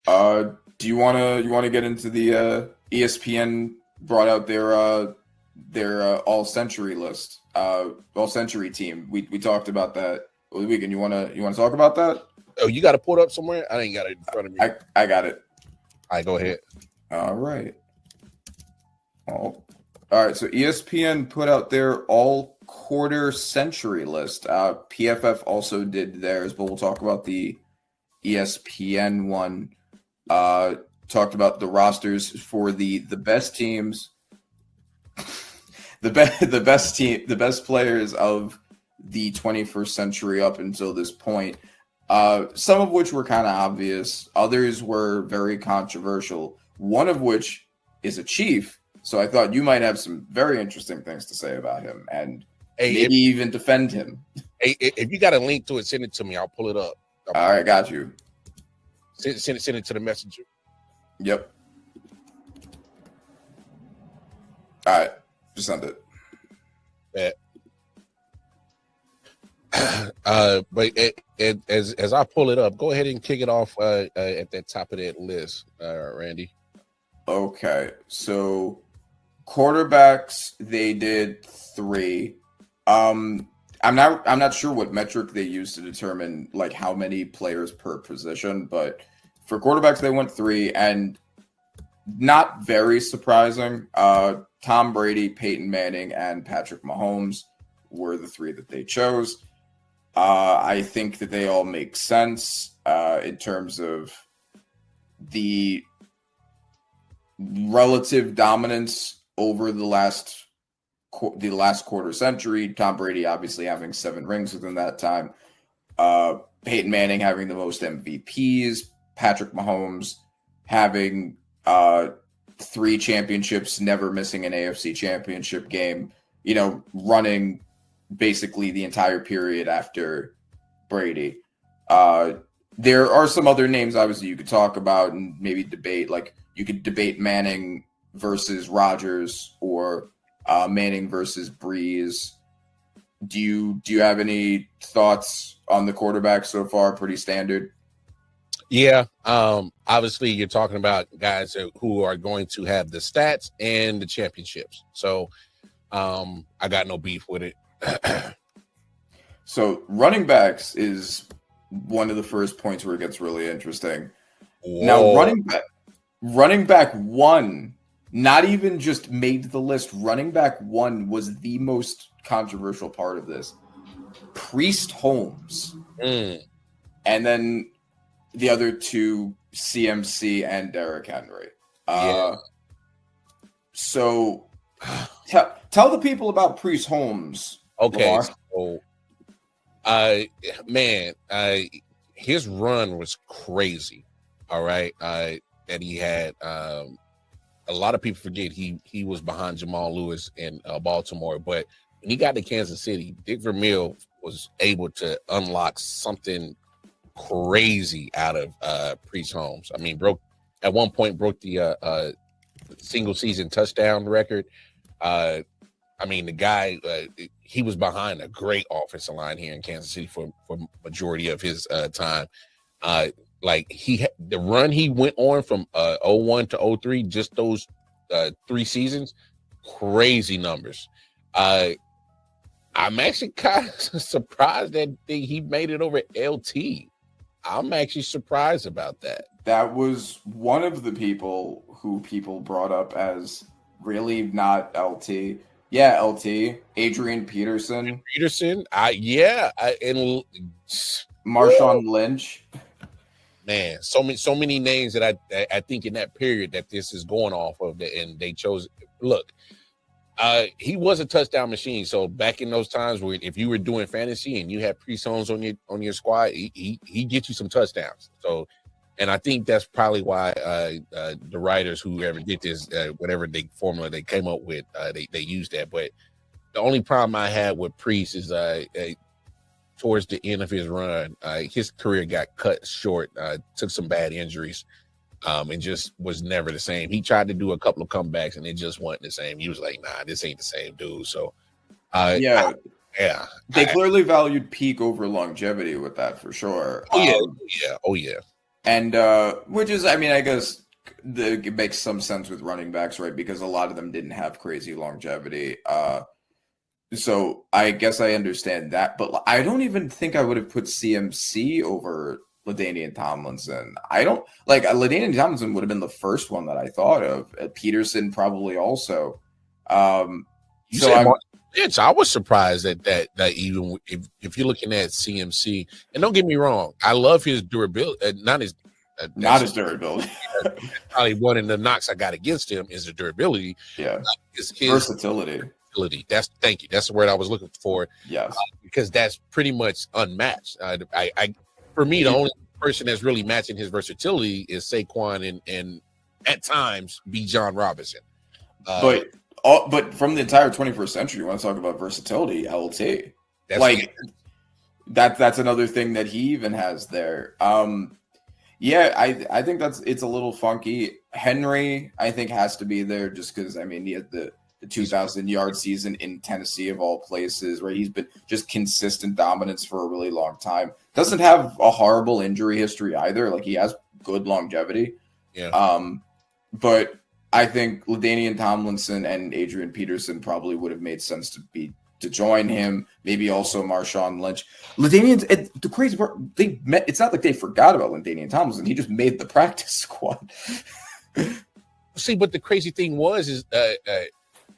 Do you wanna get into the ESPN brought out their all century list, all century team. We talked about that over the weekend. You wanna talk about that? Oh, you got to pull it up somewhere? I ain't got it in front of me. I got it. All right, go ahead. All right. All right. So ESPN put out their all quarter century list. PFF also did theirs, but we'll talk about the ESPN one. Talked about the rosters for the best teams, the best players of the 21st century up until this point. Some of which were kind of obvious, others were very controversial. One of which is a Chief, so I thought you might have some very interesting things to say about him and maybe even defend him. Hey, if you got a link to it, send it to me. I'll pull it up. All right, got you. Send it to the messenger. Yep. All right, just send it. But as I pull it up, go ahead and kick it off at that top of that list, Randy. Okay, so quarterbacks, they did 3. I'm not sure what metric they use to determine like how many players per position, but for quarterbacks they went 3, and not very surprising. Tom Brady, Peyton Manning, and Patrick Mahomes were the 3 that they chose. I think that they all make sense in terms of the relative dominance over the last quarter century. Tom Brady obviously having 7 rings within that time. Peyton Manning having the most MVPs. Patrick Mahomes having 3 championships, never missing an AFC championship game. You know, running basically the entire period after Brady. There are some other names, obviously, you could talk about and maybe debate. Like, you could debate Manning versus Rodgers or Manning versus Breeze. Do you have any thoughts on the quarterback so far? Pretty standard. Yeah. Obviously, you're talking about guys who are going to have the stats and the championships. So I got no beef with it. So running backs is one of the first points where it gets really interesting. Whoa. Now, running back 1, not even just made the list. Running back 1 was the most controversial part of this. Priest Holmes. And then the other 2, CMC and Derrick Henry. So tell the people about Priest Holmes. Okay, so his run was crazy. All right, that he had. A lot of people forget he was behind Jamal Lewis in Baltimore, but when he got to Kansas City, Dick Vermeil was able to unlock something crazy out of Priest Holmes. I mean, broke the single season touchdown record. I mean, the guy, he was behind a great offensive line here in Kansas City for majority of his time. Like the run he went on from 01 to 03, just those 3 seasons, crazy numbers. I'm actually kind of surprised that he made it over LT. I'm actually surprised about that. That was one of the people who people brought up as really not LT. Yeah, LT, Adrian Peterson. And Marshawn Lynch. Man, so many names that I think in that period that this is going off of, and they chose. Look, he was a touchdown machine. So back in those times where if you were doing fantasy and you had Priest Holmes on your squad, he gets you some touchdowns. So, and I think that's probably why the writers, whoever did this, whatever formula they came up with, they used that. But the only problem I had with Priest is towards the end of his run, his career got cut short, took some bad injuries, and just was never the same. He tried to do a couple of comebacks, and it just wasn't the same. He was like, nah, this ain't the same dude. So, they clearly valued peak over longevity with that for sure. Oh, yeah. And which is, I mean, I guess it makes some sense with running backs, right? Because a lot of them didn't have crazy longevity. So I guess I understand that, but I don't even think I would have put CMC over LaDainian Tomlinson. I don't like LaDainian Tomlinson would have been the first one that I thought of. Peterson probably also. You So said I'm Lynch. I was surprised that even if you're looking at CMC, and don't get me wrong, I love his durability. Not his durability. Probably one of the knocks I got against him is the durability. Yeah, his versatility. Thank you. That's the word I was looking for. Yes, because that's pretty much unmatched. For me, the only person that's really matching his versatility is Saquon and at times Bijan Robinson. But from the entire 21st century, you want to talk about versatility, LT. That's another thing that he even has there. Yeah, I think it's a little funky. Henry, I think, has to be there just because, I mean, he had the 2,000-yard season in Tennessee of all places, where he's been just consistent dominance for a really long time. Doesn't have a horrible injury history either. Like, he has good longevity. Yeah. But I think LaDainian Tomlinson and Adrian Peterson probably would have made sense to join him. Maybe also Marshawn Lynch. The crazy part, it's not like they forgot about LaDainian Tomlinson. He just made the practice squad. See, but the crazy thing is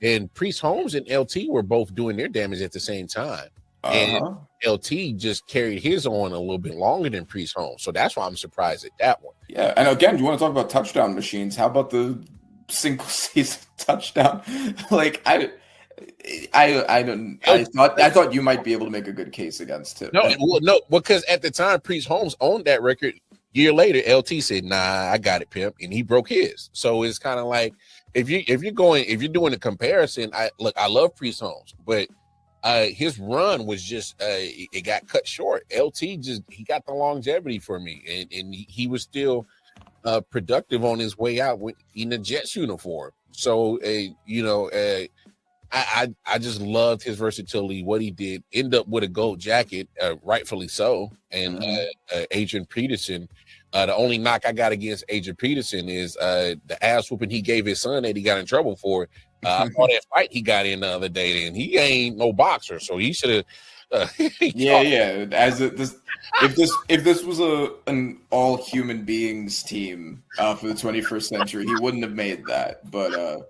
and Priest Holmes and LT were both doing their damage at the same time. And LT just carried his on a little bit longer than Priest Holmes. So that's why I'm surprised at that one. Yeah. And again, you want to talk about touchdown machines? How about the single season touchdown? Like, I thought you might be able to make a good case against him. No, because at the time Priest Holmes owned that record. Year later, LT said, "Nah, I got it, pimp," and he broke his. So it's kind of like if you're doing a comparison, I love Priest Holmes, but his run was just it got cut short. LT he got the longevity for me, and he was still productive on his way out in the Jets uniform. So I just loved his versatility, what he did. End up with a gold jacket, rightfully so. And Adrian Peterson, the only knock I got against Adrian Peterson is the ass whooping he gave his son that he got in trouble for. I saw that fight he got in the other day, and he ain't no boxer, so he should have. Yeah. If this was an all human beings team for the 21st century, he wouldn't have made that. But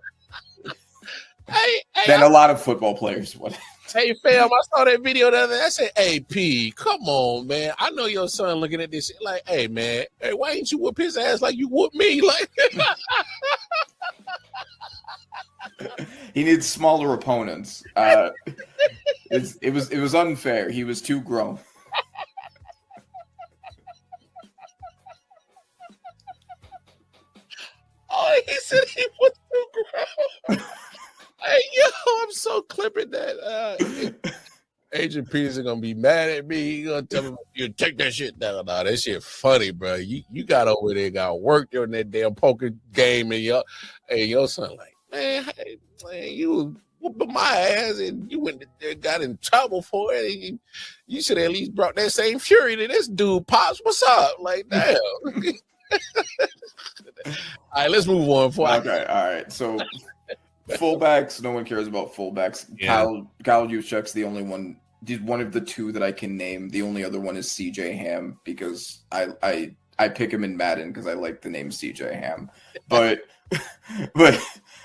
then a lot of football players would. Hey fam, I saw that video the other day. I said, "Hey P, come on, man. I know your son looking at this shit like, hey man, hey, why ain't you whoop his ass like you whoop me?" Like, he needs smaller opponents. It was unfair. He was too grown. Oh, he said he was too grown. Hey, yo, I'm so clipping that. Agent Peterson gonna be mad at me. He gonna tell me you take that shit down. Nah, that shit funny, bro. You got over there, got worked on that damn poker game, and your son like, man, you whooping my ass, and you went there, got in trouble for it. You should have at least brought that same fury to this dude, Pops. What's up? Like, damn. All right, let's move on. All right. So. Fullbacks, no one cares about fullbacks. Yeah. Kyle Juszczyk's the only one. One of the two that I can name. The only other one is CJ Ham because I pick him in Madden because I like the name CJ Ham. But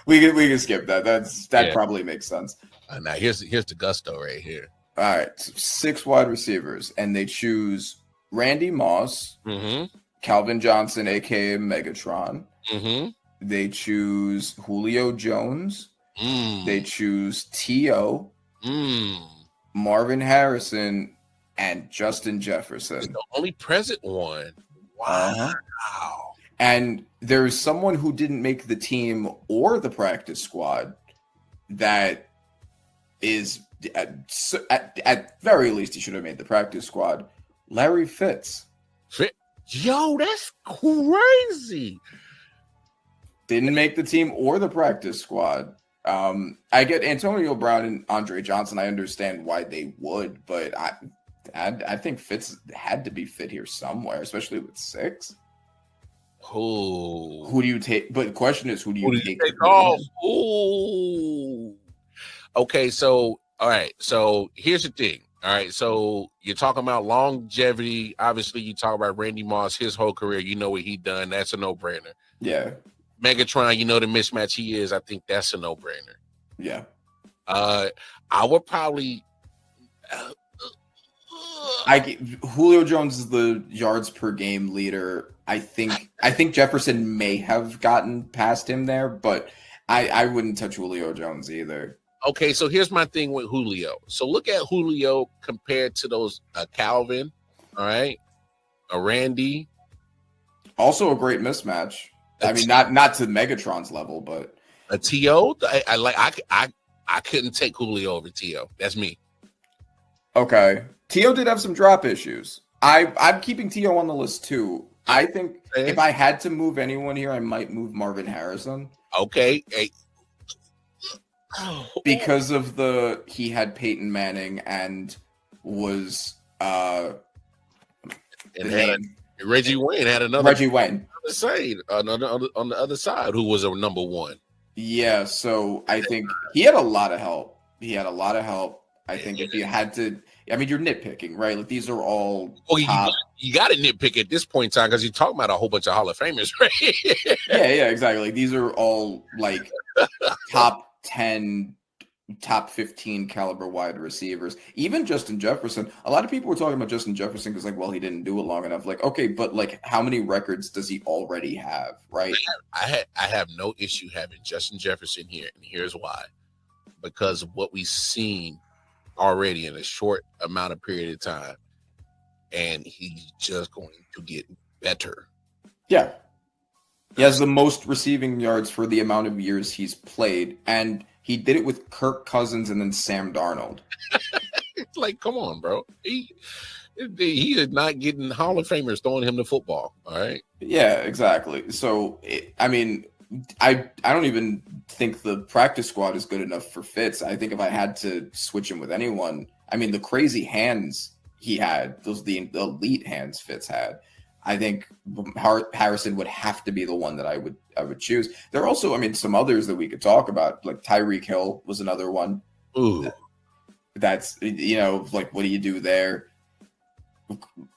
we can skip that. That probably makes sense. Now here's the gusto right here. All right, so 6 wide receivers, and they choose Randy Moss, Calvin Johnson, aka Megatron. They choose Julio Jones. They choose T.O., Marvin Harrison, and Justin Jefferson. It's the only present one. Wow. And there's someone who didn't make the team or the practice squad that is, at very least, he should have made the practice squad. Larry Fitz. Yo, that's crazy. Didn't make the team or the practice squad. I get Antonio Brown and Andre Johnson. I understand why they would, but I think Fitz had to be fit here somewhere, especially with 6. Who Who do you take? But the question is, who do you take? take off? Ooh. Okay, so all right. So here's the thing. All right, so you're talking about longevity. Obviously, you talk about Randy Moss, his whole career. You know what he done. That's a no-brainer. Yeah. Megatron, you know the mismatch he is. I think that's a no-brainer. Yeah. I would probably. Julio Jones is the yards per game leader. I think Jefferson may have gotten past him there, but I wouldn't touch Julio Jones either. Okay, so here's my thing with Julio. So look at Julio compared to those Calvin, all right, a Randy. Also a great mismatch. I mean, not to Megatron's level, but a T.O. I couldn't take Julio over T.O. That's me. Okay. T.O. did have some drop issues. I'm keeping T.O. on the list too. I think if I had to move anyone here, I might move Marvin Harrison. Okay. Hey. Because of he had Peyton Manning and was Reggie Wayne had another Reggie Wayne on the other side who was a number one. Yeah, so I think he had a lot of help. I think if you had to, I mean, you're nitpicking, right? Like these are all top. You got to nitpick at this point in time because you're talking about a whole bunch of Hall of Famers, right? yeah, exactly. Like, these are all like top 10, top 15 caliber wide receivers. Even Justin Jefferson. A lot of people were talking about Justin Jefferson because, like, well, he didn't do it long enough. Like, okay, but like, how many records does he already have, right? I have no issue having Justin Jefferson here, and here's why: because of what we've seen already in a short amount of period of time, and he's just going to get better. Yeah. He has the most receiving yards for the amount of years he's played, and he did it with Kirk Cousins and then Sam Darnold. It's like, come on, bro. He is not getting Hall of Famers throwing him the football. All right. Yeah, exactly. So, I mean, I don't even think the practice squad is good enough for Fitz. I think if I had to switch him with anyone, I mean, the crazy hands he had, the elite hands Fitz had, I think Harrison would have to be the one that I would choose. There are also, I mean, some others that we could talk about, like Tyreek Hill was another one. Ooh. That's, you know, like, what do you do there?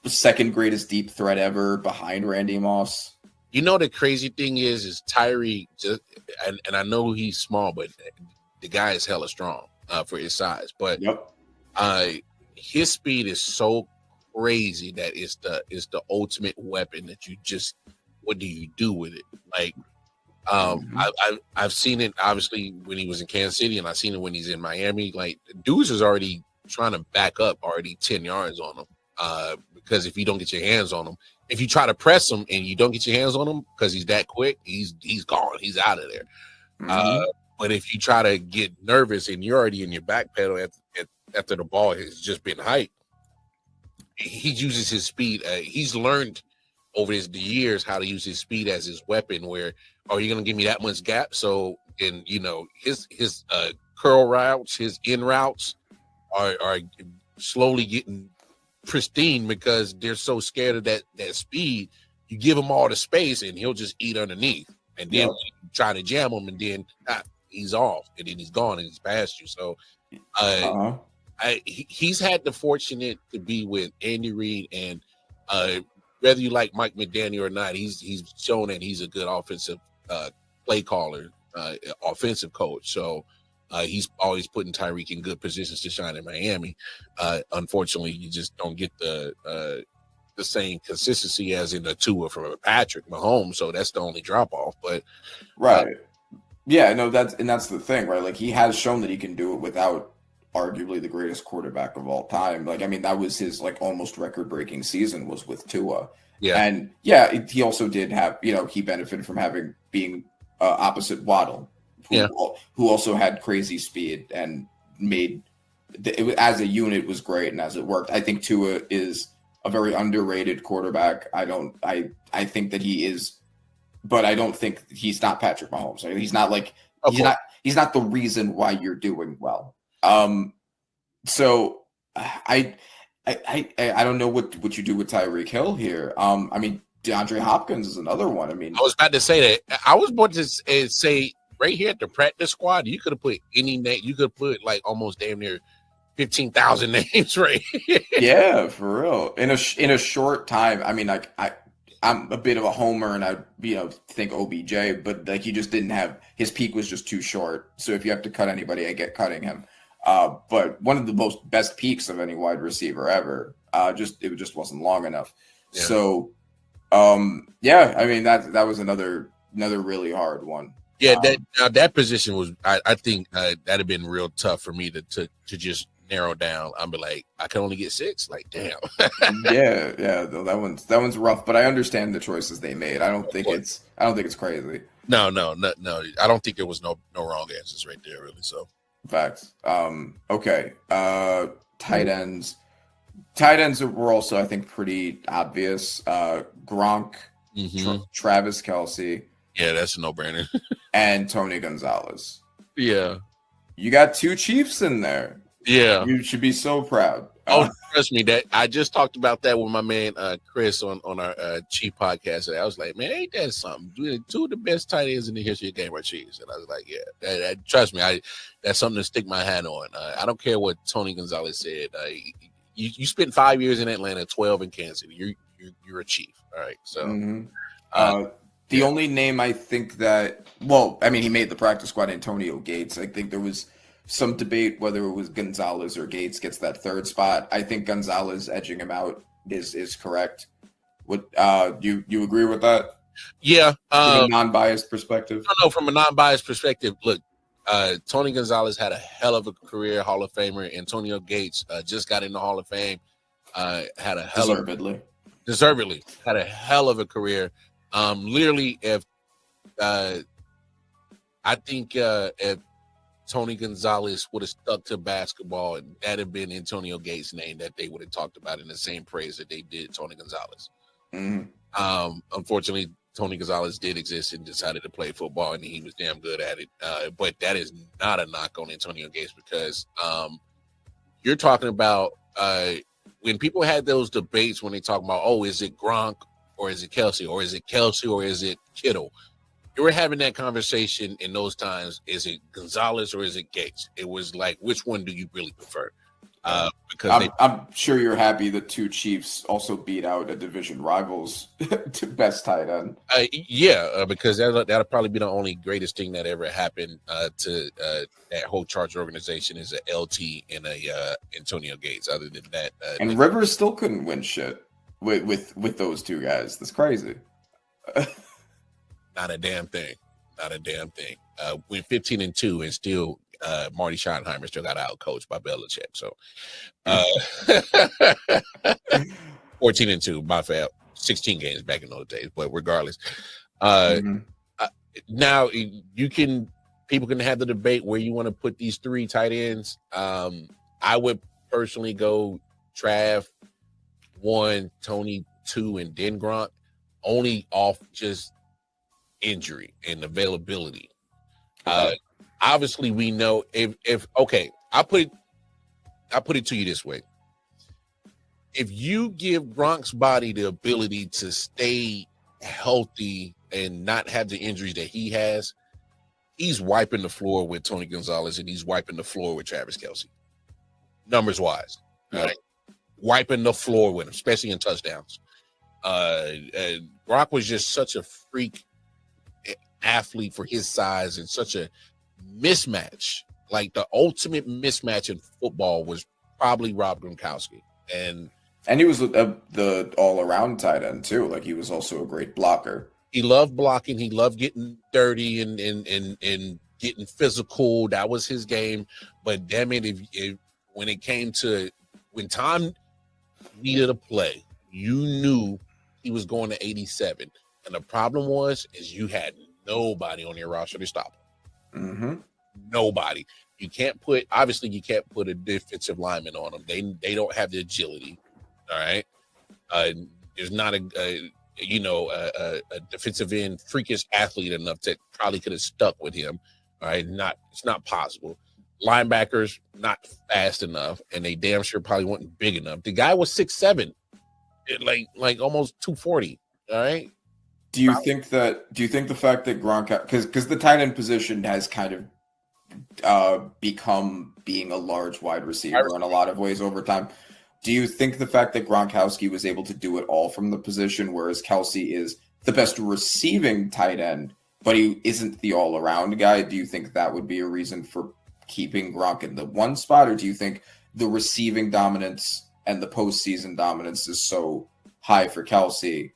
Second greatest deep threat ever behind Randy Moss. You know, the crazy thing is Tyree just, and I know he's small, but the guy is hella strong for his size. But his speed is so crazy that it's the ultimate weapon that you just, what do you do with it? Like, I've seen it obviously when he was in Kansas City, and I've seen it when he's in Miami. Like, dudes is already trying to back up already 10 yards on him because if you don't get your hands on him, if you try to press him and you don't get your hands on him because he's that quick, he's gone. He's out of there. But if you try to get nervous and you're already in your back pedal after the ball has just been hyped, he uses his speed. He's learned over the years how to use his speed as his weapon. Where, are you going to give me that much gap? So, and you know, his curl routes, his in routes are slowly getting pristine because they're so scared of that speed. You give him all the space and he'll just eat underneath, and then you try to jam him, and then he's off, and then he's gone and he's past you. So he's had the fortunate to be with Andy Reid, and whether you like Mike McDaniel or not, he's shown that he's a good offensive play caller, offensive coach. So he's always putting Tyreek in good positions to shine in Miami. Unfortunately, you just don't get the same consistency as in the Tua from Patrick Mahomes. So that's the only drop off. But yeah, no, that's the thing, right? Like, he has shown that he can do it without arguably the greatest quarterback of all time. Like, I mean, that was his like almost record-breaking season was with Tua. Yeah, and he also did have, you know, he benefited from being opposite Waddle, who also had crazy speed and made as a unit was great, and as it worked. I think Tua is a very underrated quarterback. I think that he is, but I don't think he's not Patrick Mahomes. He's not like he's not the reason why you're doing well. So I don't know what you do with Tyreek Hill here. I mean, DeAndre Hopkins is another one. I mean, I was about to say that. I was about to say right here at the practice squad, you could have put any name. You could have put like almost damn near 15,000 names, right? yeah, for real. In a short time, I mean, like I'm a bit of a homer, and I think OBJ, but like he just didn't have his peak was just too short. So if you have to cut anybody, I get cutting him. But one of the most best peaks of any wide receiver ever. It just wasn't long enough. Yeah. So. Yeah, I mean that was another really hard one. Yeah, that position was I think that'd have been real tough for me to just narrow down. I'm be like, I can only get 6. Like, damn. yeah, that one's rough, but I understand the choices they made. I don't think it's crazy. No. I don't think there was no wrong answers right there, really. So facts. Okay. Tight ends. Tight ends were also, I think, pretty obvious. Gronk, Travis Kelce. Yeah, that's a no-brainer. And Tony Gonzalez. Yeah. You got 2 Chiefs in there. Yeah. You should be so proud. Trust me, that I just talked about that with my man Chris on our Chief podcast. And I was like, man, ain't that something? 2 of the best tight ends in the history of game are Chiefs. And I was like, yeah, trust me, that's something to stick my hat on. I don't care what Tony Gonzalez said. You spent 5 years in Atlanta, 12 in Kansas City. You're a Chief. All right. So the only name I think that, well, I mean, he made the practice squad, Antonio Gates. I think there was some debate whether it was Gonzalez or Gates gets that 3rd spot. I think Gonzalez edging him out is correct. What you agree with that? Yeah. From a non-biased perspective? No, from a non-biased perspective, look, Tony Gonzalez had a hell of a career, Hall of Famer. Antonio Gates just got in the Hall of Fame. Had a hell deservedly had a hell of a career. Literally, if I think if Tony Gonzalez would have stuck to basketball, that'd have been Antonio Gates' name that they would have talked about in the same praise that they did Tony Gonzalez. Unfortunately, Tony Gonzalez did exist and decided to play football, and he was damn good at it. But that is not a knock on Antonio Gates, because you're talking about when people had those debates when they talk about, oh, is it Gronk or is it Kelce, or is it Kelce or is it Kittle? You were having that conversation in those times. Is it Gonzalez or is it Gates? It was like, which one do you really prefer? Because I'm sure you're happy the 2 Chiefs also beat out a division rival's to best tight end. Because that'll probably be the only greatest thing that ever happened to that whole Charger organization is a LT and a Antonio Gates. Other than that, and Rivers still couldn't win shit with those 2 guys. That's crazy. Not a damn thing. Went 15-2 and still. Marty Schottenheimer still got out coached by Belichick. So 14-2, my fault. 16 games back in those days, but regardless, now people can have the debate where you want to put these 3 tight ends. I would personally go Trav 1, Tony 2, and then Gronk, only off just injury and availability. Obviously, we know if okay, I put it to you this way: if you give Gronk's body the ability to stay healthy and not have the injuries that he has, he's wiping the floor with Tony Gonzalez and he's wiping the floor with Travis Kelce, numbers wise. Right? Wiping the floor with him, especially in touchdowns. Gronk was just such a freak athlete for his size, and such a mismatch. Like the ultimate mismatch in football was probably Rob Gronkowski, and he was the all-around tight end too. Like he was also a great blocker. He loved blocking. He loved getting dirty and getting physical. That was his game. But damn it, if when it came to when Tom needed a play, you knew he was going to 87. And the problem is you had nobody on your roster to stop him. Nobody. You can't put a defensive lineman on them. They don't have the agility. All right. There's not a defensive end freakish athlete enough that probably could have stuck with him. All right. It's not possible. Linebackers not fast enough, and they damn sure probably weren't big enough. The guy was 6'7", like almost 240. All right. Do you think the fact that Gronk, because the tight end position has kind of become being a large wide receiver in a lot of ways over time. Do you think the fact that Gronkowski was able to do it all from the position, whereas Kelsey is the best receiving tight end, but he isn't the all-around guy, do you think that would be a reason for keeping Gronk in the one spot, or do you think the receiving dominance and the postseason dominance is so high for Kelsey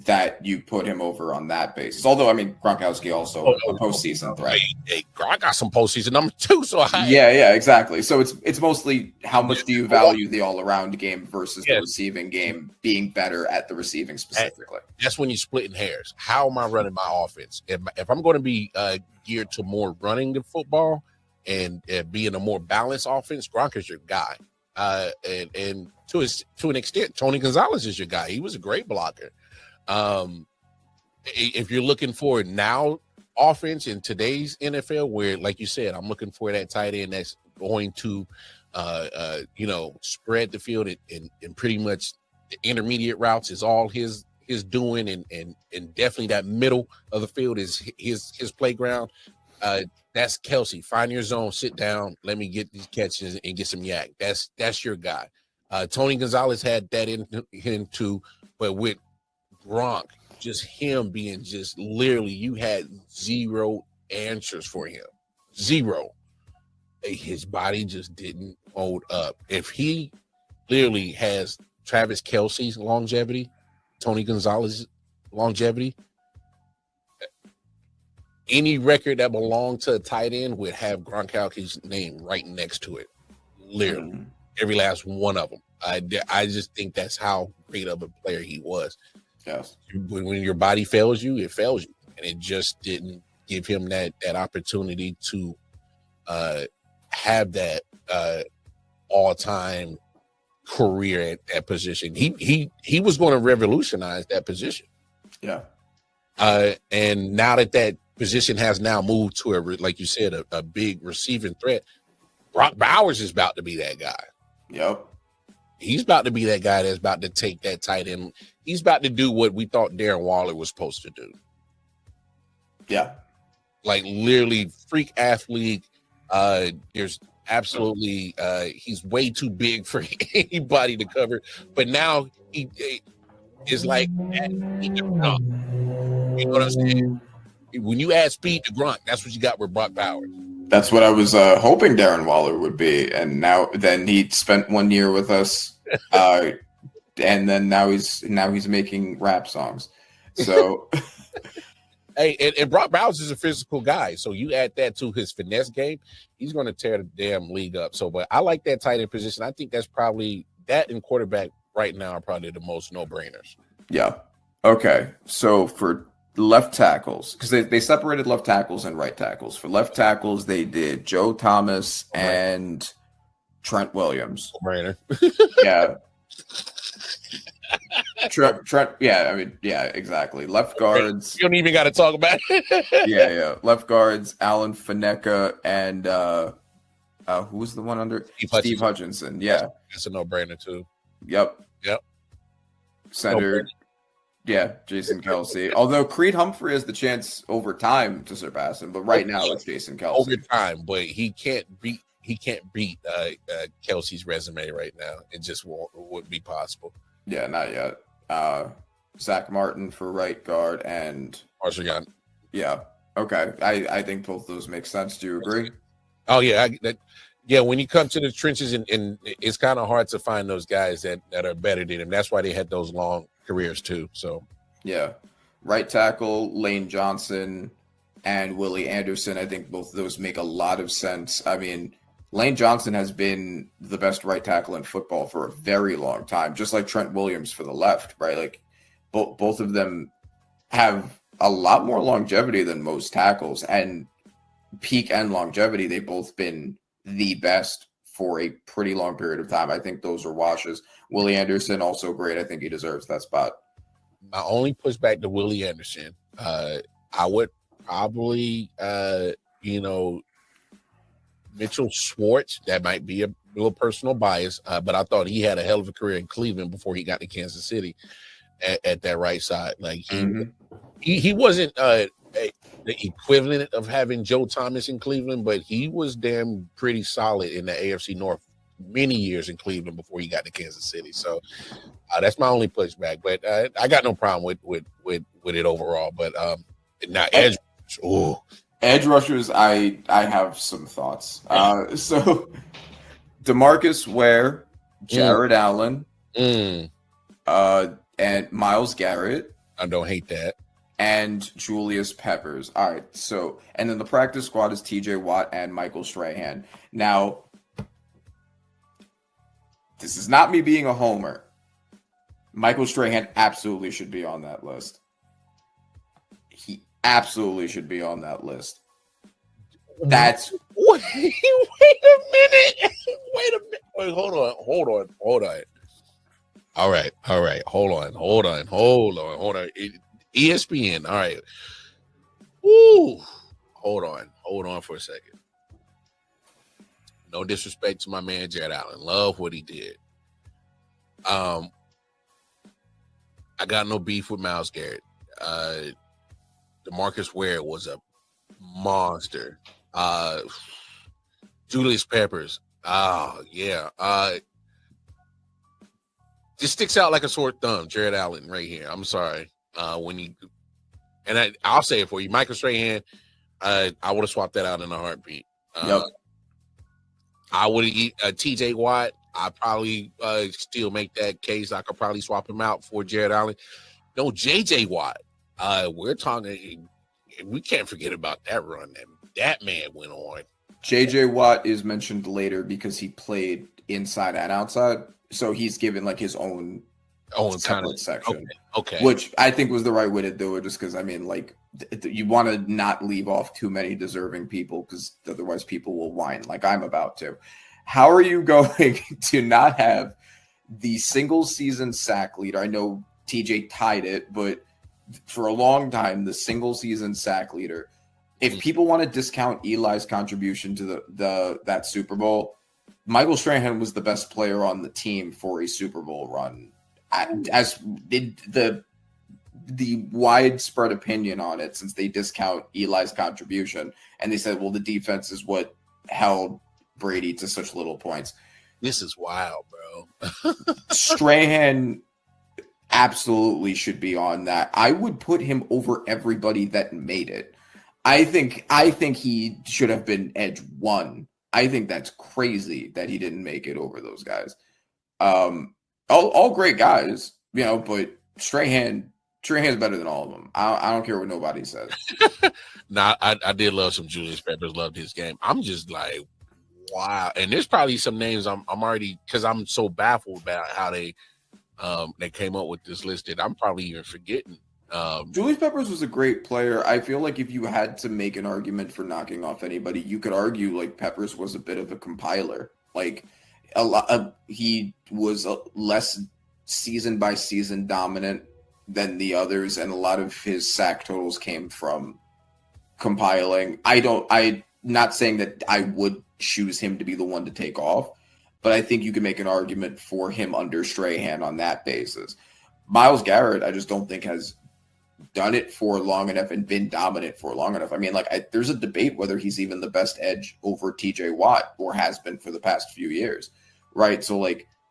that you put him over on that basis? Although, I mean, Gronkowski also a postseason threat. Hey, Gronk got some postseason number 2, so yeah, exactly. So it's mostly how much do you value the all-around game versus the receiving game being better at the receiving specifically. That's when you're splitting hairs. How am I running my offense? If I'm going to be geared to more running the football and being a more balanced offense, Gronk is your guy. And to an extent, Tony Gonzalez is your guy. He was a great blocker. If you're looking for now offense in today's NFL, where, like you said, I'm looking for that tight end that's going to spread the field and pretty much the intermediate routes is all his doing, and definitely that middle of the field is his playground. That's Kelsey. Find your zone, sit down, let me get these catches and get some yak. That's your guy. Tony Gonzalez had that in him too, but with Gronk, just him being just literally, you had zero answers for him. Zero. His body just didn't hold up. If he literally has Travis Kelce's longevity, Tony Gonzalez's longevity, any record that belonged to a tight end would have Gronkowski's name right next to it. Literally, every last one of them. I just think that's how great of a player he was. Yes. When your body fails you, it fails you, and it just didn't give him that opportunity to have that all-time career at that position. He was going to revolutionize that position. Yeah. And now that position has now moved to like you said, a big receiving threat, Brock Bowers is about to be that guy. Yep. He's about to be that guy that's about to take that tight end. He's about to do what we thought Darren Waller was supposed to do. Yeah. Like literally freak athlete. There's absolutely he's way too big for anybody to cover. But now he is like, you know what I'm saying? When you add speed to Gronk, that's what you got with Brock Bowers. That's what I was hoping Darren Waller would be, and then he spent 1 year with us, and then now he's making rap songs. So, hey, and Brock Bowers is a physical guy, so you add that to his finesse game, he's going to tear the damn league up. So, but I like that tight end position. I think that's probably that and quarterback right now are probably the most no-brainers. Yeah. Okay. So for left tackles, because they separated left tackles and right tackles. For left tackles, they did Joe Thomas and Trent Williams. Brainer. Yeah. Trent. Yeah. I mean, yeah. Exactly. Left guards. You don't even got to talk about it. Yeah. Left guards, Alan Faneka and who was the one under Steve Hutchinson? Yeah. That's a no-brainer too. Yep. Center. No-brainer. Yeah, Jason Kelsey. Although Creed Humphrey has the chance over time to surpass him, but right now it's Jason Kelsey. Over time, but he can't beat Kelsey's resume right now. It just wouldn't be possible. Yeah, not yet. Zach Martin for right guard and Arsagan. Yeah. Okay. I think both those make sense. Do you agree? Oh yeah. When you come to the trenches and it's kind of hard to find those guys that are better than him. That's why they had those long careers too. So yeah. Right tackle, Lane Johnson and Willie Anderson. I think both of those make a lot of sense. I mean, Lane Johnson has been the best right tackle in football for a very long time, just like Trent Williams for the left, right? Like both of them have a lot more longevity than most tackles, and peak and longevity, they've both been the best for a pretty long period of time. I think those are washes. Willie Anderson, also great. I think he deserves that spot. My only pushback to Willie Anderson, I would probably, Mitchell Schwartz, that might be a little personal bias, but I thought he had a hell of a career in Cleveland before he got to Kansas City. at that right side. Like Mhm. he wasn't the equivalent of having Joe Thomas in Cleveland, but he was damn pretty solid in the AFC North many years in Cleveland before he got to Kansas City. So that's my only pushback. But I got no problem with it overall. But now edge, oh, edge rushers, I have some thoughts. So DeMarcus Ware, Jared Allen, and Myles Garrett. I don't hate that. And Julius Peppers. All right. So, and then the practice squad is TJ Watt and Michael Strahan. Now, this is not me being a homer. Michael Strahan absolutely should be on that list. He absolutely should be on that list. That's wait a minute. Wait, hold on. All right. Hold on. ESPN. All right. Woo. Hold on for a second. No disrespect to my man Jared Allen. Love what he did. I got no beef with Myles Garrett. DeMarcus Ware was a monster. Julius Peppers. Oh, yeah. Just sticks out like a sore thumb, Jared Allen right here. I'm sorry. I'll say it for you. Michael Strahan, I would have swapped that out in a heartbeat. Yep. I would have TJ Watt. I probably still make that case. I could probably swap him out for Jared Allen. No, JJ Watt. We're talking. We can't forget about that run that man went on. JJ Watt is mentioned later because he played inside and outside, so he's given like his own kind of section. Okay. Which I think was the right way to do it, just because I mean, like, you want to not leave off too many deserving people, because otherwise people will whine like I'm about to. How are you going to not have the single season sack leader? I know TJ tied it, but for a long time, the single season sack leader. If people want to discount Eli's contribution to that Super Bowl, Michael Strahan was the best player on the team for a Super Bowl run. As did the widespread opinion on it, since they discount Eli's contribution, and they said, well, the defense is what held Brady to such little points. This is wild, bro. Strahan absolutely should be on that. I would put him over everybody that made it. I think he should have been edge one. I think that's crazy that he didn't make it over those guys. All great guys, but Strahan's better than all of them. I don't care what nobody says. Nah, I did love some Julius Peppers. Loved his game. I'm just like, wow. And there's probably some names I'm already, because I'm so baffled about how they came up with this list that I'm probably even forgetting. Julius Peppers was a great player. I feel like if you had to make an argument for knocking off anybody, you could argue like Peppers was a bit of a compiler. Like he was less season by season dominant than the others, and a lot of his sack totals came from compiling. I'm not saying that I would choose him to be the one to take off, but I think you can make an argument for him under Strahan on that basis. Myles Garrett, I just don't think has done it for long enough and been dominant for long enough. I mean, there's a debate whether he's even the best edge over TJ Watt, or has been for the past few years, right? So,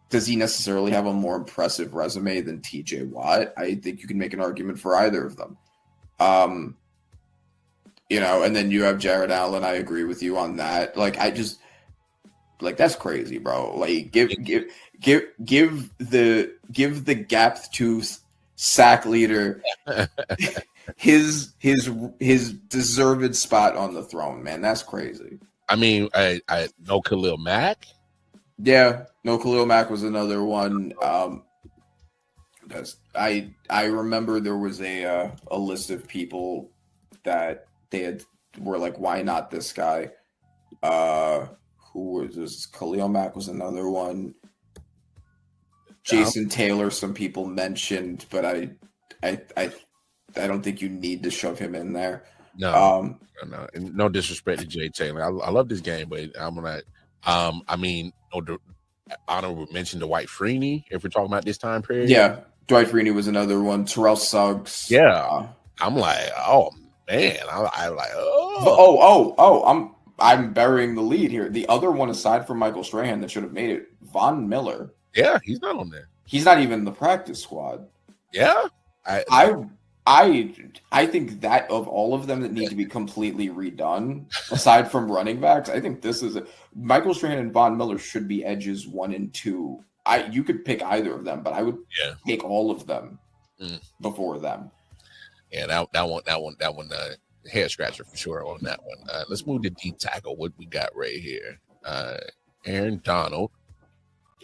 does he necessarily have a more impressive resume than TJ Watt? I think you can make an argument for either of them. And then you have Jared Allen. I agree with you on that. That's crazy, bro. Give the gap tooth sack leader his deserved spot on the throne, man. That's crazy. I mean, I know Khalil Mack. Yeah, no, Khalil Mack was another one. I remember there was a list of people that were like, why not this guy? Who was this? Khalil Mack was another one. Jason Taylor, some people mentioned, but I don't think you need to shove him in there. No, no, and no disrespect to Jay Taylor. I love this game, but I'm not. I mean, honorable mention to White Freeney if we're talking about this time period. Yeah, Dwight Freeney was another one. Terrell Suggs. Yeah. I'm like, oh man. I'm like, I'm burying the lead here. The other one aside from Michael Strahan that should have made it, Von Miller. Yeah, he's not on there. He's not even in the practice squad. Yeah. I think that of all of them that need to be completely redone, aside from running backs, I think this is Michael Strahan and Von Miller should be edges 1 and 2. You could pick either of them, but I would take all of them before them. Yeah, that one, hair scratcher for sure on that one. Let's move to D tackle. What we got right here? Aaron Donald.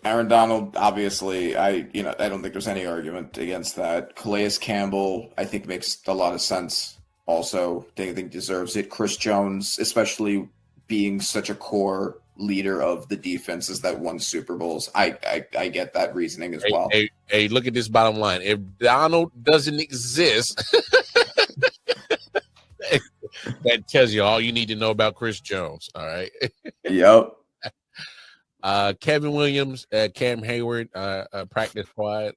Aaron Donald, obviously, I don't think there's any argument against that. Calais Campbell, I think makes a lot of sense. Also, I think deserves it. Chris Jones, especially being such a core leader of the defenses that won Super Bowls, I get that reasoning as well. Hey, look at this bottom line. If Donald doesn't exist, that tells you all you need to know about Chris Jones. All right. Yep. Kevin Williams, Cam Hayward, practice squad.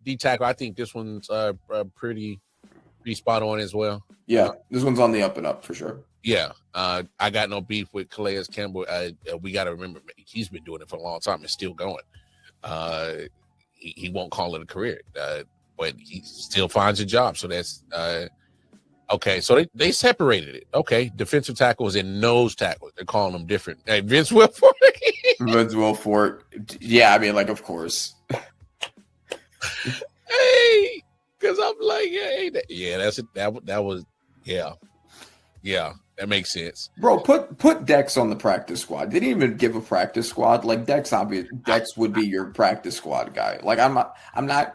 D tackle, I think this one's pretty spot on as well. Yeah, this one's on the up and up for sure. Yeah, I got no beef with Calais Campbell. We got to remember he's been doing it for a long time and still going. He won't call it a career, but he still finds a job. So that's okay. So they separated it. Okay, defensive tackles and nose tackles. They're calling them different. Hey, Vince Wilfork. Vince Wilfork. Yeah, I mean, like, of course. Hey, because I'm like, hey, that was that makes sense. Bro, put Dex on the practice squad. They didn't even give a practice squad. Like Dex would be your practice squad guy. Like I'm not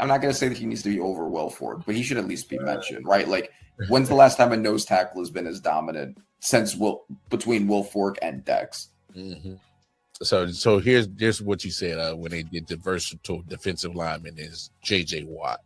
gonna say that he needs to be over Wilfork, but he should at least be mentioned, right? Like, when's the last time a nose tackle has been as dominant since between Wilfork and Dex? Mm-hmm. So here's what you said when they did the versatile defensive lineman is J.J. Watt.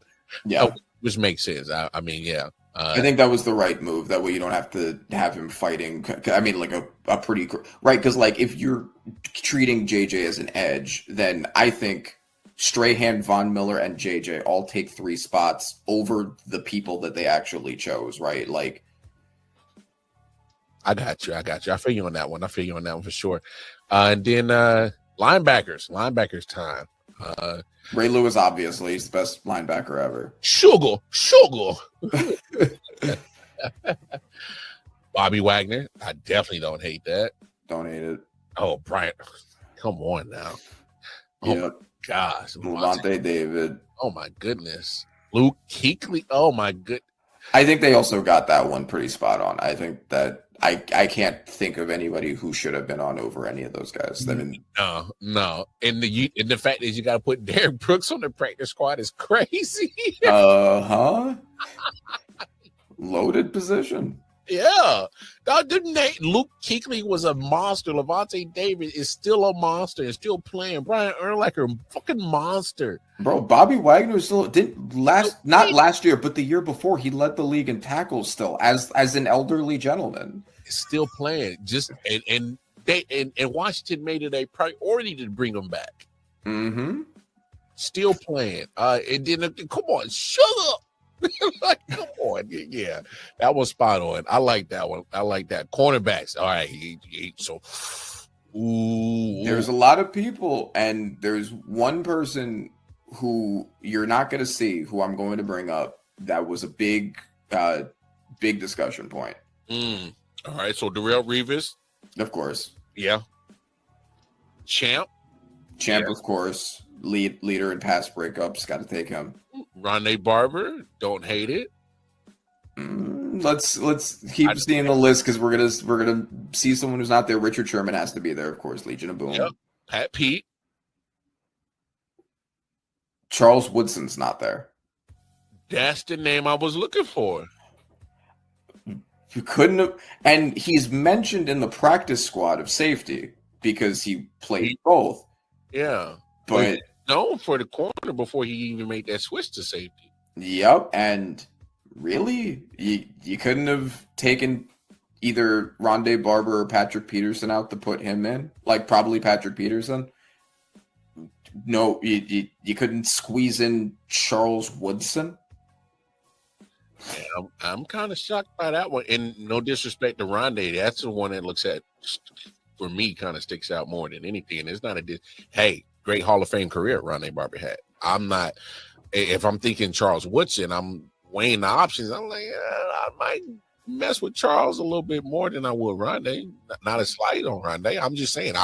Yeah, which makes sense. I mean, yeah. I think that was the right move. That way you don't have to have him fighting. I mean, like a pretty right, because like if you're treating JJ as an edge, then I think Strahan, Von Miller, and JJ all take 3 spots over the people that they actually chose. Right, like. I got you. I feel you on that one. For sure. And then linebackers time. Ray Lewis, obviously, he's the best linebacker ever. Sugar. Bobby Wagner, I definitely don't hate that. Don't hate it. Oh, Brian, come on now. Oh, my gosh. Levante David. Oh, my goodness. Luke Kuechly. Oh, my good. I think they also got that one pretty spot on. I think that I can't think of anybody who should have been on over any of those guys. I mean, no. And the fact that you got to put Derek Brooks on the practice squad is crazy. Loaded position. Yeah. Luke Kuechly was a monster. Levante David is still a monster and still playing. Brian Urlacher, fucking monster. Bro, Bobby Wagner still not last year, but the year before, he led the league in tackles still as an elderly gentleman. Still playing. And Washington made it a priority to bring him back. Mm-hmm. Still playing. And then come on, shut up. Like, come on. Yeah, that was spot on. I like that one. I like that. Cornerbacks. All right. There's a lot of people, and there's one person who you're not going to see, who I'm going to bring up, that was a big discussion point. All right. So Darrelle Revis. Of course. Yeah. Champ, yeah. Of course. Leader in pass breakups. Got to take him. Rondé Barber, don't hate it. Let's keep seeing the list because we're gonna see someone who's not there. Richard Sherman has to be there, of course. Legion of Boom. Yep. Pat Pete. Charles Woodson's not there. That's the name I was looking for. You couldn't have, and he's mentioned in the practice squad of safety because he played both. Yeah, but. Known for the corner before he even made that switch to safety. Yep, and really, you couldn't have taken either Rondé Barber or Patrick Peterson out to put him in. Like probably Patrick Peterson. no, you couldn't squeeze in Charles Woodson. Yeah, I'm kind of shocked by that one. And no disrespect to Rondé, that's the one that looks at, for me, kind of sticks out more than anything. And it's not hey, great Hall of Fame career Rondé Barber had. I'm not, if I'm thinking Charles Woodson, I'm weighing the options. I'm like, I might mess with Charles a little bit more than I would Rondé. Not a slight on Rondé. I'm just saying,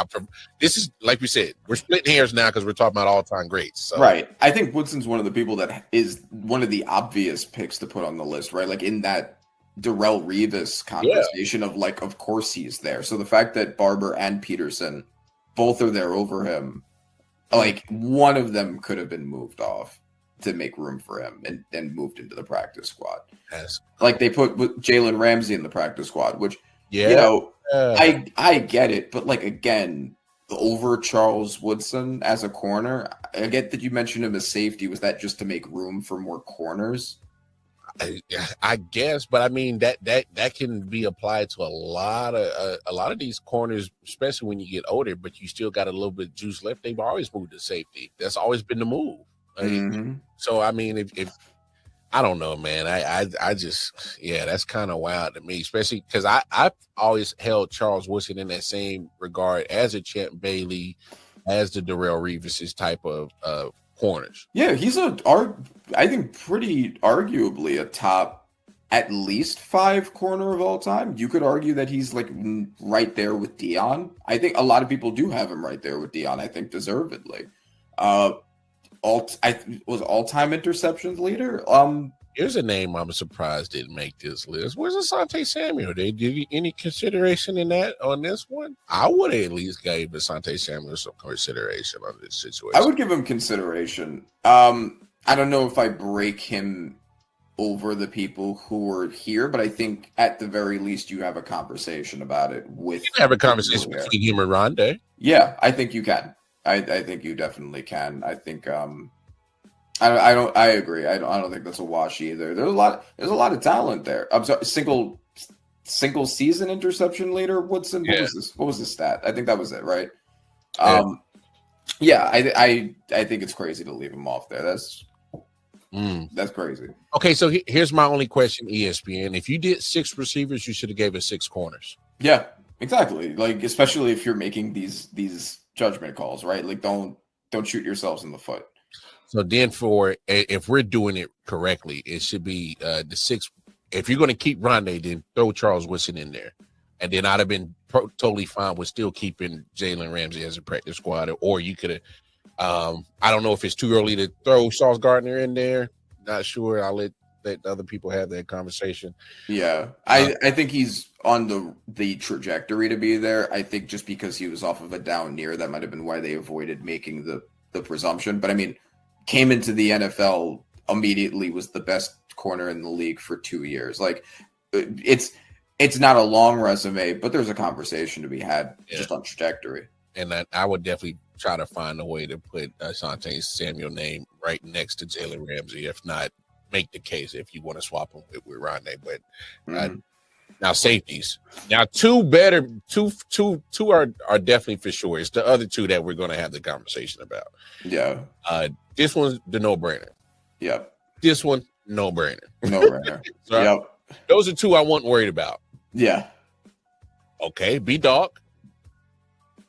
this is, like we said, we're splitting hairs now because we're talking about all-time greats. So. Right. I think Woodson's one of the people that is one of the obvious picks to put on the list, right? Like in that Darrelle Revis conversation of like, of course he's there. So the fact that Barber and Peterson both are there over him, like one of them could have been moved off to make room for him and moved into the practice squad. Yes. Like they put Jalen Ramsey in the practice squad, which, you know, I get it. But like, again, over Charles Woodson as a corner, I get that you mentioned him as safety. Was that just to make room for more corners? I guess, but I mean that can be applied to a lot of these corners, especially when you get older. But you still got a little bit of juice left. They've always moved to safety. That's always been the move. So I mean, if I don't know, man, I just, yeah, that's kind of wild to me, especially because I've always held Charles Woodson in that same regard as a Champ Bailey, as the Darrelle Revis type of corners. Yeah, he's I think pretty arguably a top at least 5 corner of all time. You could argue that he's like right there with Deion. I think a lot of people do have him right there with Deion. I think deservedly. All-time interceptions leader. Here's a name I'm surprised didn't make this list. Where's Asante Samuel? They give you any consideration in that on this one? I would have at least gave Asante Samuel some consideration on this situation. I would give him consideration. I don't know if I break him over the people who were here, but I think at the very least you have a conversation about it with. You can have a conversation between him and Rondé. Yeah, I think you can. I think you definitely can. I think I agree. I don't think that's a wash either. There's a lot of talent there. I'm sorry, single season interception leader Woodson. What was this stat? I think that was it, right? Yeah, I think it's crazy to leave him off there. That's crazy. Okay, so here's my only question, ESPN. If you did 6 receivers, you should have gave us 6 corners. Yeah, exactly. Like, especially if you're making these judgment calls, right? Like, don't shoot yourselves in the foot. So then, if we're doing it correctly, it should be the 6. If you're going to keep Rondé, then throw Charles Woodson in there, and then I'd have been totally fine with still keeping Jalen Ramsey as a practice squad. Or you could have. I don't know if it's too early to throw Sauce Gardner in there. Not sure. I'll let other people have that conversation. Yeah, I think he's on the trajectory to be there. I think just because he was off of a down year, that might have been why they avoided making the presumption. But I mean, came into the NFL immediately, was the best corner in the league for 2 years. Like, it's not a long resume, but there's a conversation to be had just on trajectory. And I would definitely try to find a way to put Asante Samuel name right next to Jalen Ramsey. If not, make the case if you want to swap him with Rondé. But now safeties. Now two are definitely for sure. It's the other 2 that we're going to have the conversation about. Yeah. This one's the no-brainer. Yep. This one, no-brainer. No-brainer. So yep. Those are 2 I wasn't worried about. Yeah. Okay, B-Dog.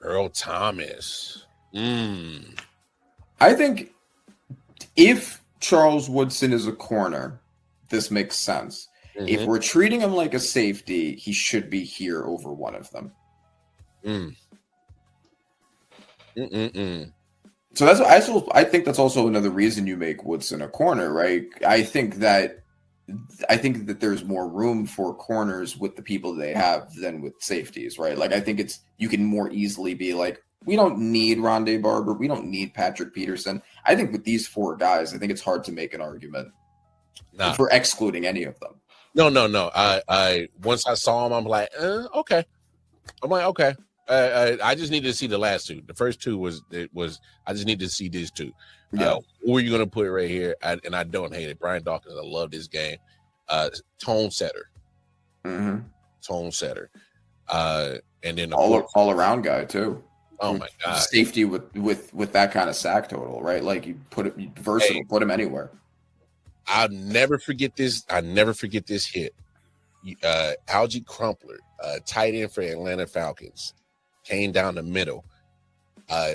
Earl Thomas. I think if Charles Woodson is a corner, this makes sense. If we're treating him like a safety, he should be here over one of them. So I think that's also another reason you make Woodson a corner, right? I think that there's more room for corners with the people they have than with safeties, right? Like, I think you can more easily be like, we don't need Rondé Barber, we don't need Patrick Peterson. I think with these 4 guys, I think it's hard to make an argument for excluding any of them. No. I once I saw him, I'm like, okay. I'm like, okay. I just needed to see the last 2. The first 2 was I just need to see these 2. Yeah. Who are you going to put right here? And I don't hate it. Brian Dawkins, I love this game. Tone setter. Tone setter. And then all around guy too. Oh my God. Safety with that kind of sack total, right? Like you put it versatile, put him anywhere. I'll never forget this. I never forget this hit. Algie Crumpler, tight end for Atlanta Falcons, came down the middle.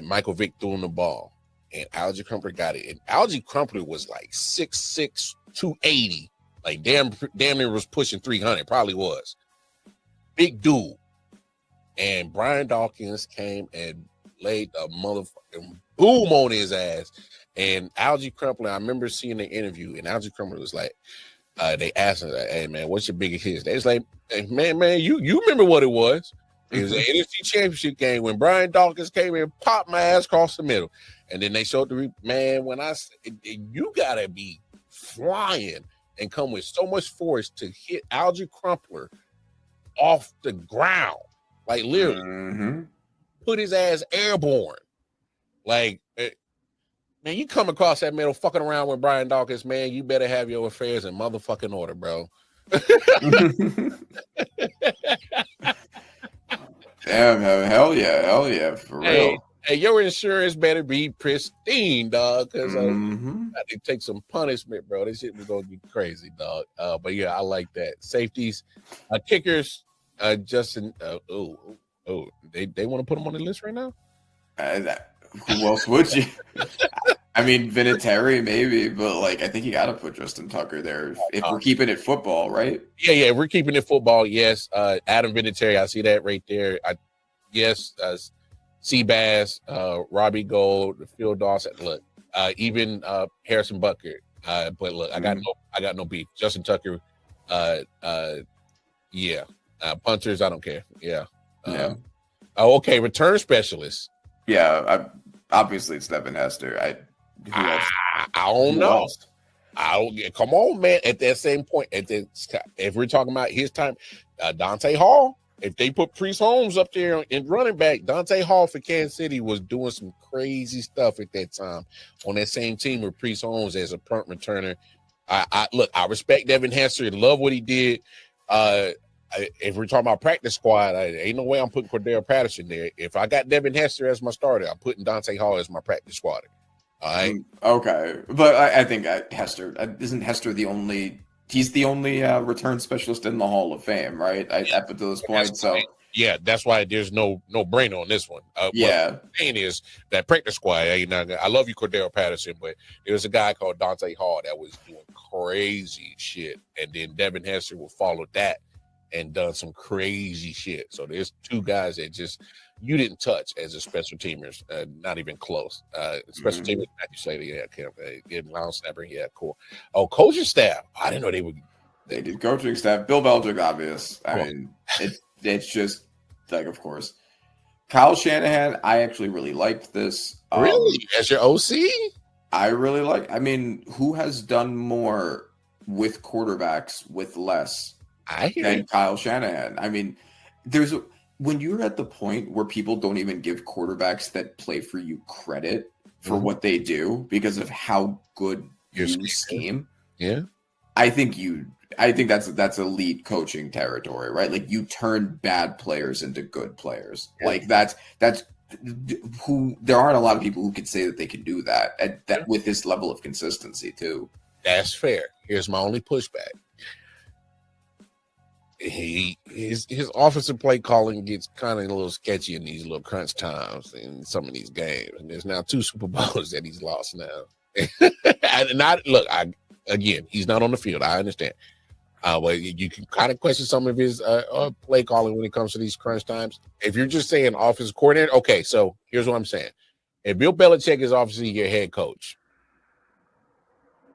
Michael Vick threw him the ball, and Algie Crumpler got it. And Algie Crumpler was like 6'6", 280, like damn near was pushing 300, probably was. Big dude. And Brian Dawkins came and laid a motherfucking boom on his ass. And Algie Crumpler, I remember seeing the interview, and Algie Crumpler was like, they asked him, like, "Hey man, what's your biggest hit?" They was like, hey, "Man, you remember what it was? It was an NFC Championship game when Brian Dawkins came in and popped my ass across the middle." And then they showed man, when I said, you gotta be flying and come with so much force to hit Algie Crumpler off the ground. Like literally put his ass airborne. Like, man, you come across that middle fucking around with Brian Dawkins, man, you better have your affairs in motherfucking order, bro. Damn, hell yeah, for real. Hey, your insurance better be pristine, dog, because they take some punishment, bro. This shit was gonna be crazy, dog. But yeah, I like that. Safeties, kickers. Justin, they want to put him on the list right now. Who else would you? I mean, Vinatieri maybe, but like I think you got to put Justin Tucker there if we're keeping it football, right? Yeah, we're keeping it football. Yes, Adam Vinatieri, I see that right there. Seabass, Robbie Gold, Phil Dawson. Look, even Harrison Butker. But look, I got no beef. Justin Tucker. Punters, I don't care. Yeah. Okay, return specialist. Yeah, obviously it's Devin Hester. I don't know. Come on, man. At that same point, if we're talking about his time, Dante Hall. If they put Priest Holmes up there in running back, Dante Hall for Kansas City was doing some crazy stuff at that time on that same team with Priest Holmes as a punt returner. I respect Devin Hester and love what he did. If we're talking about practice squad, ain't no way I'm putting Cordell Patterson there. If I got Devin Hester as my starter, I'm putting Dante Hall as my practice squad. All right. Okay. But I think Hester, isn't Hester the only return specialist in the Hall of Fame, right? Up to this point. So yeah, that's why there's no brainer on this one. What I'm saying is that practice squad, I love you, Cordell Patterson, but there was a guy called Dante Hall that was doing crazy shit. And then Devin Hester will follow that and done some crazy shit. So there's two guys that just you didn't touch as a special teamers, not even close. Special teamers, Matthew Slater, getting long snapper, cool. Oh, coaching staff, I didn't know they would. They did coaching staff. Bill Belichick, obvious. I mean, it's just like, of course, Kyle Shanahan. I actually really liked this. Really, as your OC, I really like. I mean, who has done more with quarterbacks with less? Than Kyle Shanahan. I mean, when you're at the point where people don't even give quarterbacks that play for you credit for what they do because of how good you scheme. Yeah. I think that's elite coaching territory, right? Like you turn bad players into good players. Yeah. Like that's who there aren't a lot of people who could say that they can do that with this level of consistency too. That's fair. Here's my only pushback. His offensive play calling gets kind of a little sketchy in these little crunch times in some of these games. And there's now 2 Super Bowls that he's lost now. Again, he's not on the field. I understand. But you can kind of question some of his play calling when it comes to these crunch times. If you're just saying offensive coordinator, okay, so here's what I'm saying. If Bill Belichick is obviously your head coach,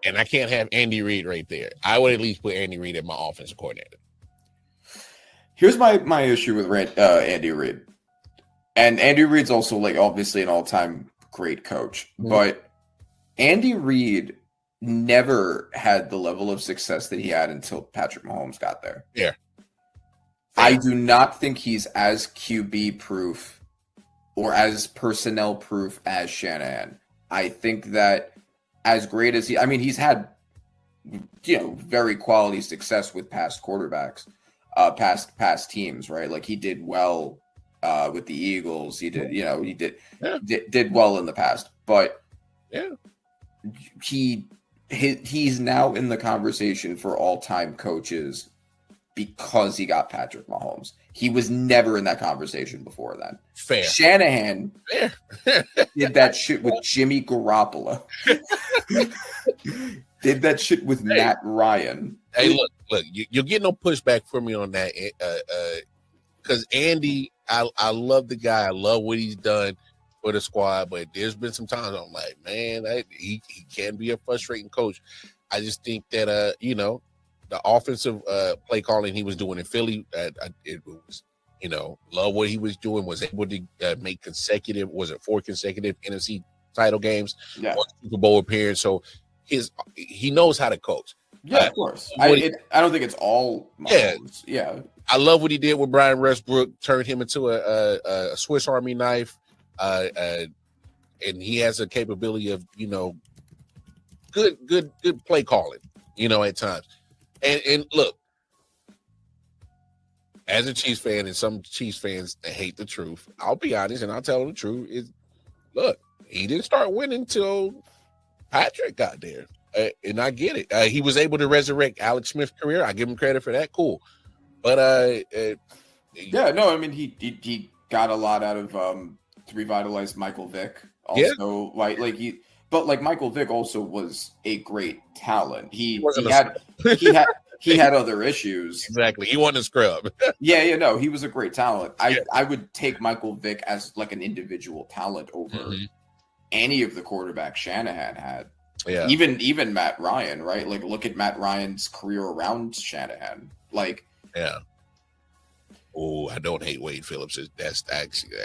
and I can't have Andy Reid right there, I would at least put Andy Reid as my offensive coordinator. Here's my issue with Andy Reid. And Andy Reid's also like obviously an all-time great coach. But Andy Reid never had the level of success that he had until Patrick Mahomes got there. Yeah. I do not think he's as QB proof or as personnel proof as Shanahan. I think that as great as he's had very quality success with past quarterbacks. Past teams, right? Like he did well with the Eagles. He did, he Yeah. did well in the past, but Yeah. he's now in the conversation for all-time coaches because he got Patrick Mahomes. He was never in that conversation before then. Fair. Shanahan Fair. did that shit with Jimmy Garoppolo. Did that shit with Matt Ryan. Hey, look, you'll get no pushback from me on that. Because Andy, I love the guy. I love what he's done for the squad, but there's been some times I'm like, man, he can be a frustrating coach. I just think that the offensive play calling he was doing in Philly, it was, love what he was doing. Was able to make four consecutive NFC title games, one Super Bowl appearance. So he knows how to coach. Yeah, of course. I don't think it's all Mahomes. Yeah. I love what he did with Brian Westbrook, turned him into a Swiss Army knife. And he has a capability of, good play calling, at times. And look, as a Chiefs fan, and some Chiefs fans hate the truth, I'll be honest and I'll tell them the truth. Look, he didn't start winning until Patrick got there. And I get it. He was able to resurrect Alex Smith's career. I give him credit for that. Cool. But he got a lot out of to revitalize Michael Vick. Also, but Michael Vick also was a great talent. He had other issues. Exactly. He wasn't a scrub. He was a great talent. I would take Michael Vick as like an individual talent over any of the quarterbacks Shanahan had. Yeah. Even Matt Ryan, right? Like, look at Matt Ryan's career around Shanahan. Like, yeah. Oh, I don't hate Wade Phillips. That's actually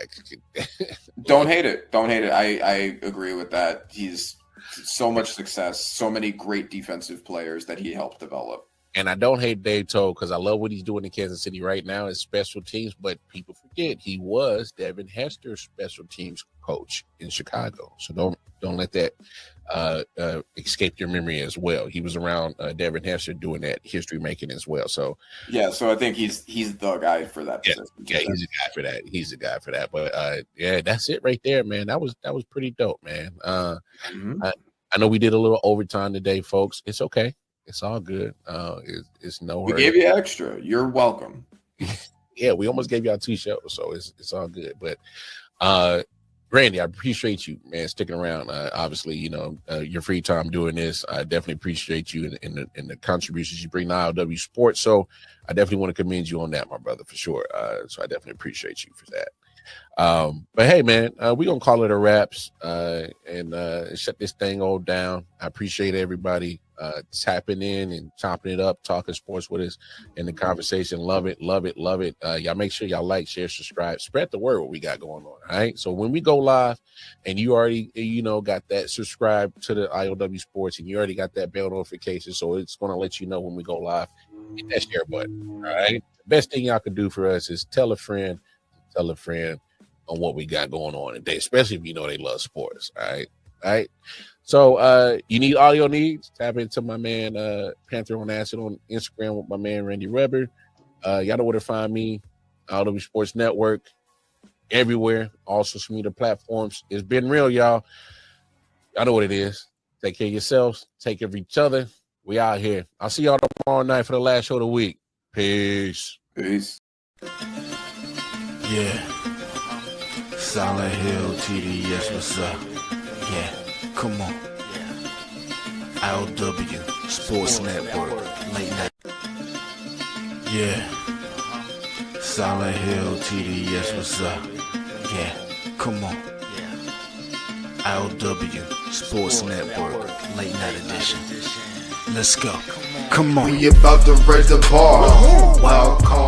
don't hate it. Don't hate it. I agree with that. He's so much success, so many great defensive players that he helped develop. And I don't hate Dave Toll because I love what he's doing in Kansas City right now as special teams, but people forget he was Devin Hester's special teams coach in Chicago. So don't let that escape your memory as well. He was around Devin Hester doing that history making as well. So so I think he's the guy for that position. Yeah, he's a guy for that. He's a guy for that. But that's it right there, man. That was pretty dope, man. I know we did a little overtime today, folks. It's okay. It's all good. It's no hurry. We gave you extra. You're welcome. Yeah, we almost gave y'all 2 shows, so it's all good. But Randy, I appreciate you, man, sticking around. Obviously, your free time doing this. I definitely appreciate you in the contributions you bring to ILW Sports. So I definitely want to commend you on that, my brother, for sure. So I definitely appreciate you for that. But hey, man, we're gonna call it a wraps and shut this thing all down. I appreciate everybody tapping in and chopping it up, talking sports with us in the conversation. Love it. Y'all make sure y'all like, share, subscribe, spread the word what we got going on. All right. So when we go live and you already got that subscribe to the IOW Sports and you already got that bell notification, so it's gonna let you know when we go live. Hit that share button. All right. The best thing y'all can do for us is tell a friend on what we got going on today, especially if they love sports. All right. So you need audio needs, tap into my man Panther on Acid on Instagram with my man Randy Reber. Y'all know where to find me, ILW Sports Network, everywhere, all social media platforms. It's been real, y'all. Y'all know what it is. Take care of yourselves, take care of each other. We out here. I'll see y'all tomorrow night for the last show of the week. Peace. Yeah. Silent Hill TD, yes, what's up? Yeah, come on. ILW Sports Network, late night. Yeah. Silent Hill TD, yes, what's up? Yeah, come on. ILW Sports Network, late night edition. Let's go. Come on. We about to raise the bar. Wild card.